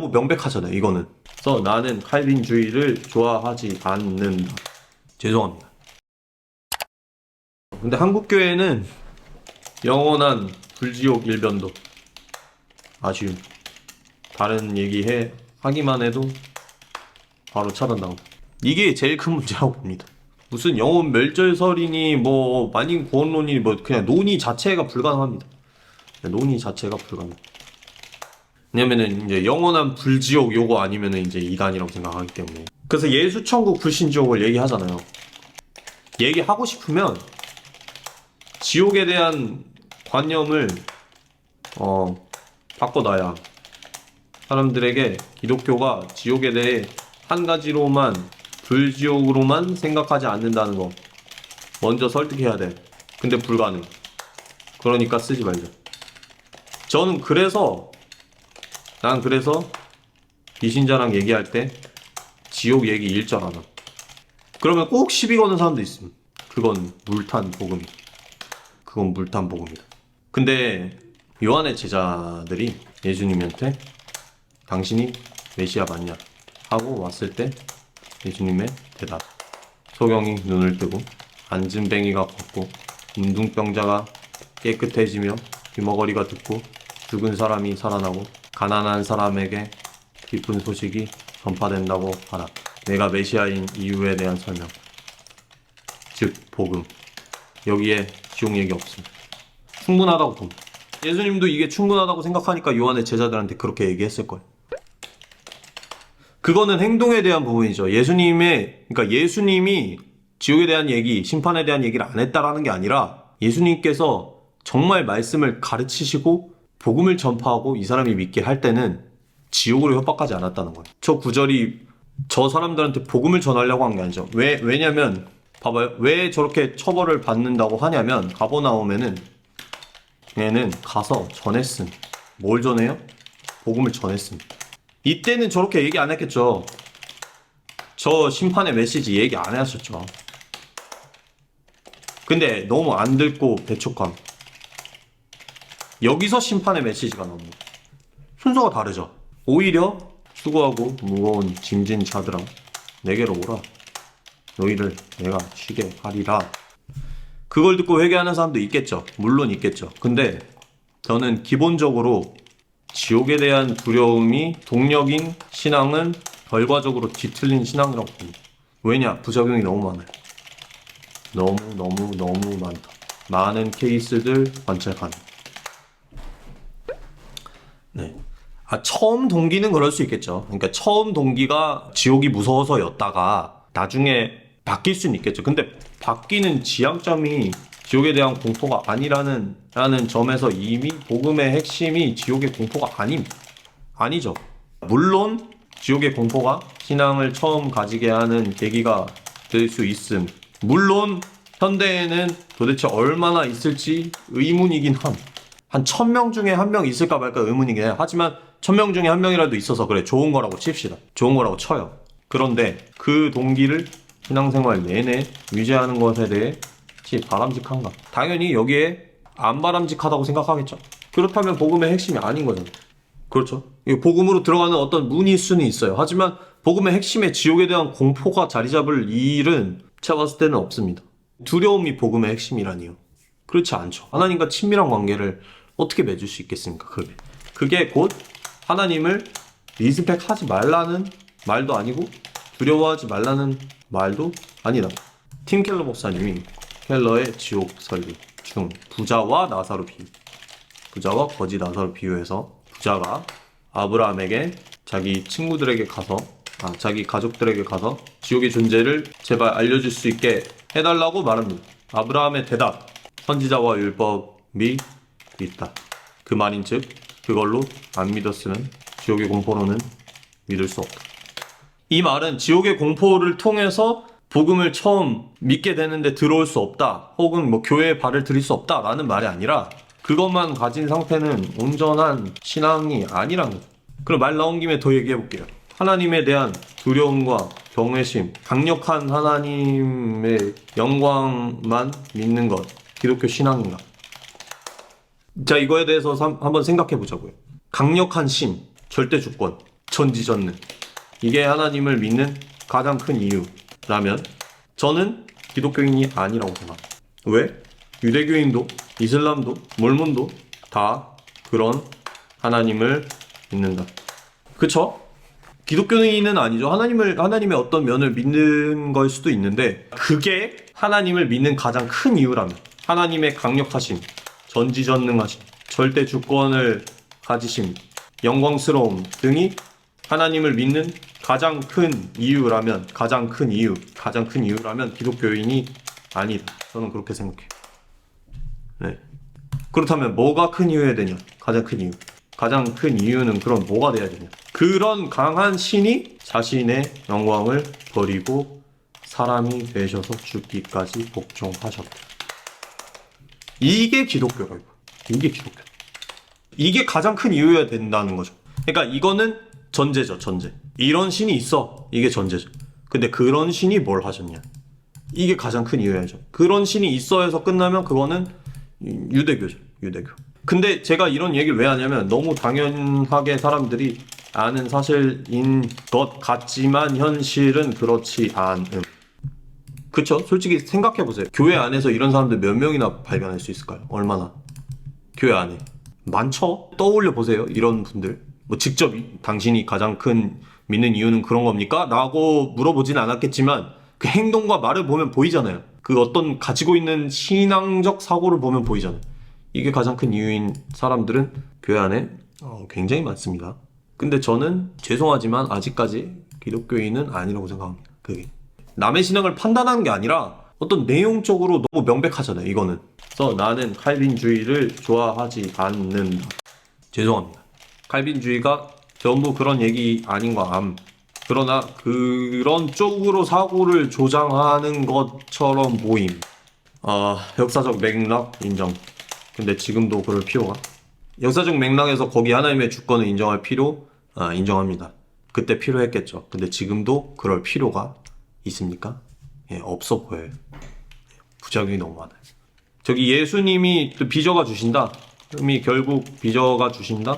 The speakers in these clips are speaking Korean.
너무 명백하잖아요, 이거는. 그래서 나는 칼빈주의를 좋아하지 않는다. 죄송합니다. 근데 한국교회는 영원한 불지옥 일변도. 아쉬움. 다른 하기만 해도 바로 차단당하고. 이게 제일 큰 문제라고 봅니다. 무슨 영혼 멸절설이니 뭐 만인 구원론이니 뭐 그냥 논의 자체가 불가능합니다. 논의 자체가 불가능. 왜냐면은 이제 영원한 불지옥 요거 아니면은 이제 이단이라고 생각하기 때문에. 그래서 예수천국 불신지옥을 얘기하잖아요. 얘기하고 싶으면 지옥에 대한 관념을 바꿔놔야 사람들에게 기독교가 지옥에 대해 한 가지로만 불지옥으로만 생각하지 않는다는 거 먼저 설득해야 돼. 근데 불가능. 그러니까 쓰지 말자. 난 그래서 비신자랑 얘기할 때 지옥 얘기 일절 안 함. 그러면 꼭 시비 거는 사람도 있음. 그건 물탄 복음이다. 근데 요한의 제자들이 예수님한테 당신이 메시아 맞냐 하고 왔을 때 예수님의 대답. 소경이 눈을 뜨고 안진뱅이가 걷고 운둥병자가 깨끗해지며 귀머거리가 듣고 죽은 사람이 살아나고 가난한 사람에게 기쁜 소식이 전파된다고 하라. 내가 메시아인 이유에 대한 설명. 즉 복음. 여기에 지옥 얘기 없습니다. 충분하다고 봅니다. 예수님도 이게 충분하다고 생각하니까 요한의 제자들한테 그렇게 얘기했을 거예요. 그거는 행동에 대한 부분이죠. 그러니까 예수님이 지옥에 대한 얘기, 심판에 대한 얘기를 안 했다라는 게 아니라 예수님께서 정말 말씀을 가르치시고 복음을 전파하고 이 사람이 믿게 할 때는 지옥으로 협박하지 않았다는 거예요. 저 구절이 저 사람들한테 복음을 전하려고 한 게 아니죠. 왜냐면 봐봐요. 왜 저렇게 처벌을 받는다고 하냐면 가버나움에는 얘는 가서 전했음. 뭘 전해요? 복음을 전했음. 이때는 저렇게 얘기 안 했겠죠. 저 심판의 메시지 얘기 안 하셨죠. 근데 너무 안 듣고 배척함. 여기서 심판의 메시지가 나옵니다. 순서가 다르죠. 오히려 수고하고 무거운 짐진 자들아 내게로 오라. 너희를 내가 쉬게 하리라. 그걸 듣고 회개하는 사람도 있겠죠. 물론 있겠죠. 근데 저는 기본적으로 지옥에 대한 두려움이 동력인 신앙은 결과적으로 뒤틀린 신앙이라고 봅니다. 왜냐? 부작용이 너무 많아요. 너무 많다. 많은 케이스들 관찰 가능. 네. 처음 동기는 그럴 수 있겠죠. 그러니까 처음 동기가 지옥이 무서워서였다가 나중에 바뀔 수는 있겠죠. 근데 바뀌는 지향점이 지옥에 대한 공포가 아니라는 점에서 이미 복음의 핵심이 지옥의 공포가 아니죠. 물론 지옥의 공포가 신앙을 처음 가지게 하는 계기가 될 수 있음. 물론 현대에는 도대체 얼마나 있을지 의문이긴 함. 한 1000명 중에 한 명 있을까 말까 의문이긴 해요. 하지만 1000명 중에 한 명이라도 있어서 그래 좋은 거라고 칩시다. 좋은 거라고 쳐요. 그런데 그 동기를 신앙생활 내내 유지하는 것에 대해 바람직한가? 당연히 여기에 안 바람직하다고 생각하겠죠. 그렇다면 복음의 핵심이 아닌 거잖아요. 그렇죠. 복음으로 들어가는 어떤 문일 수는 있어요. 하지만 복음의 핵심에 지옥에 대한 공포가 자리 잡을 일은 제가 봤을 때는 없습니다. 두려움이 복음의 핵심이라니요. 그렇지 않죠. 하나님과 친밀한 관계를 어떻게 맺을 수 있겠습니까? 그게 곧 하나님을 리스펙하지 말라는 말도 아니고 두려워하지 말라는 말도 아니다. 팀 켈러 목사님이 켈러의 지옥 설교 중 부자와 거지 나사로 비유해서 부자가 아브라함에게 자기 친구들에게 가서 자기 가족들에게 가서 지옥의 존재를 제발 알려줄 수 있게 해달라고 말합니다. 아브라함의 대답, 선지자와 율법이 있다. 그 말인즉 그걸로 안 믿었으면 지옥의 공포로는 믿을 수 없다. 이 말은 지옥의 공포를 통해서 복음을 처음 믿게 되는데 들어올 수 없다. 혹은 뭐 교회에 발을 들일 수 없다라는 말이 아니라 그것만 가진 상태는 온전한 신앙이 아니란 거죠. 그럼 말 나온 김에 더 얘기해 볼게요. 하나님에 대한 두려움과 경외심, 강력한 하나님의 영광만 믿는 것, 기독교 신앙인가? 자, 이거에 대해서 한번 생각해 보자고요. 강력한 신, 절대 주권. 전지전능. 이게 하나님을 믿는 가장 큰 이유라면 저는 기독교인이 아니라고 생각합니다. 왜? 유대교인도 이슬람도 몰몬도 다 그런 하나님을 믿는다. 그쵸? 기독교인은 아니죠. 하나님의 어떤 면을 믿는 걸 수도 있는데 그게 하나님을 믿는 가장 큰 이유라면 하나님의 강력하심, 전지전능하심, 절대 주권을 가지심, 영광스러움 등이 하나님을 믿는 가장 큰 이유라면 기독교인이 아니다. 저는 그렇게 생각해요. 네. 그렇다면 뭐가 큰 이유여야 되냐? 가장 큰 이유. 가장 큰 이유는 그럼 뭐가 돼야 되냐? 그런 강한 신이 자신의 영광을 버리고 사람이 되셔서 죽기까지 복종하셨다. 이게 기독교라고. 이게 기독교. 이게 가장 큰 이유여야 된다는 거죠. 그러니까 이거는 전제죠, 전제. 이런 신이 있어. 이게 전제죠. 근데 그런 신이 뭘 하셨냐? 이게 가장 큰 이유야죠. 그런 신이 있어 해서 끝나면 그거는 유대교죠. 유대교. 근데 제가 이런 얘기를 왜 하냐면 너무 당연하게 사람들이 아는 사실인 것 같지만 현실은 그렇지 않음. 그쵸? 솔직히 생각해보세요. 교회 안에서 이런 사람들 몇 명이나 발견할 수 있을까요? 얼마나? 교회 안에. 많죠? 떠올려 보세요. 이런 분들. 뭐 직접 당신이 가장 큰 믿는 이유는 그런 겁니까? 라고 물어보진 않았겠지만 그 행동과 말을 보면 보이잖아요. 그 어떤 가지고 있는 신앙적 사고를 보면 보이잖아요. 이게 가장 큰 이유인 사람들은 교회 안에 굉장히 많습니다. 근데 저는 죄송하지만 아직까지 기독교인은 아니라고 생각합니다. 그게 남의 신앙을 판단하는 게 아니라 어떤 내용적으로 너무 명백하잖아요. 이거는. 그래서 나는 칼빈주의를 좋아하지 않는다. 죄송합니다. 칼빈주의가 전부 그런 얘기 아닌 거 암. 그러나 그런 쪽으로 사고를 조장하는 것처럼 보임. 역사적 맥락 인정. 근데 지금도 그럴 필요가? 역사적 맥락에서 거기 하나님의 주권을 인정할 필요? 인정합니다. 그때 필요했겠죠. 근데 지금도 그럴 필요가 있습니까? 예, 없어 보여요. 부작용이 너무 많아요. 저기 예수님이 또 빚어가 주신다. 그럼이 결국 빚어가 주신다.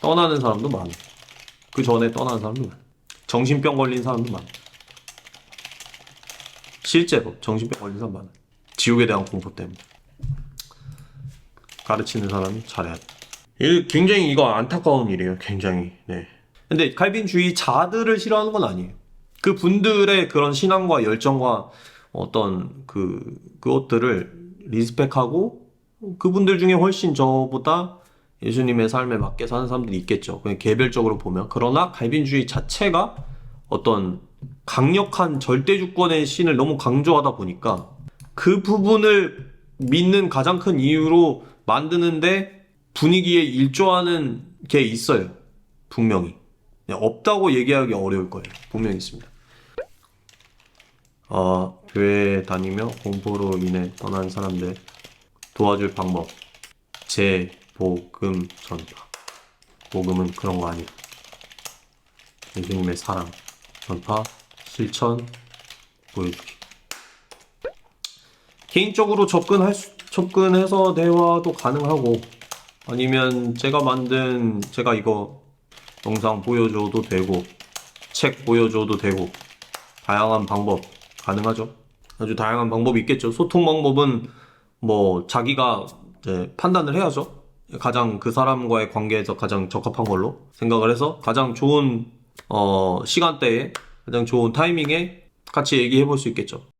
떠나는 사람도 많아요. 그 전에 떠나는 사람도 많아요. 정신병 걸린 사람도 많아요. 실제로 정신병 걸린 사람 많아요. 지옥에 대한 공포 때문에. 가르치는 사람이 잘해야 돼. 굉장히 이거 안타까운 일이에요. 굉장히. 네. 근데 칼빈주의자들을 싫어하는 건 아니에요. 그 분들의 그런 신앙과 열정과 어떤 그것들을 리스펙하고 그분들 중에 훨씬 저보다 예수님의 삶에 맞게 사는 사람들이 있겠죠. 그냥 개별적으로 보면. 그러나 칼빈주의 자체가 어떤 강력한 절대주권의 신을 너무 강조하다 보니까 그 부분을 믿는 가장 큰 이유로 만드는데 분위기에 일조하는 게 있어요. 분명히. 없다고 얘기하기 어려울 거예요. 분명히 있습니다. 교회 다니며 공포로 인해 떠난 사람들 도와줄 방법. 복음 전파. 복음은 그런 거 아니에요. 예수님의 사랑, 전파, 실천, 보여주기. 개인적으로 접근해서 대화도 가능하고, 아니면 제가 이거 영상 보여줘도 되고, 책 보여줘도 되고, 다양한 방법 가능하죠. 아주 다양한 방법이 있겠죠. 소통 방법은 뭐 자기가 이제 판단을 해야죠. 가장 그 사람과의 관계에서 가장 적합한 걸로 생각을 해서 가장 좋은 시간대에 가장 좋은 타이밍에 같이 얘기해 볼 수 있겠죠.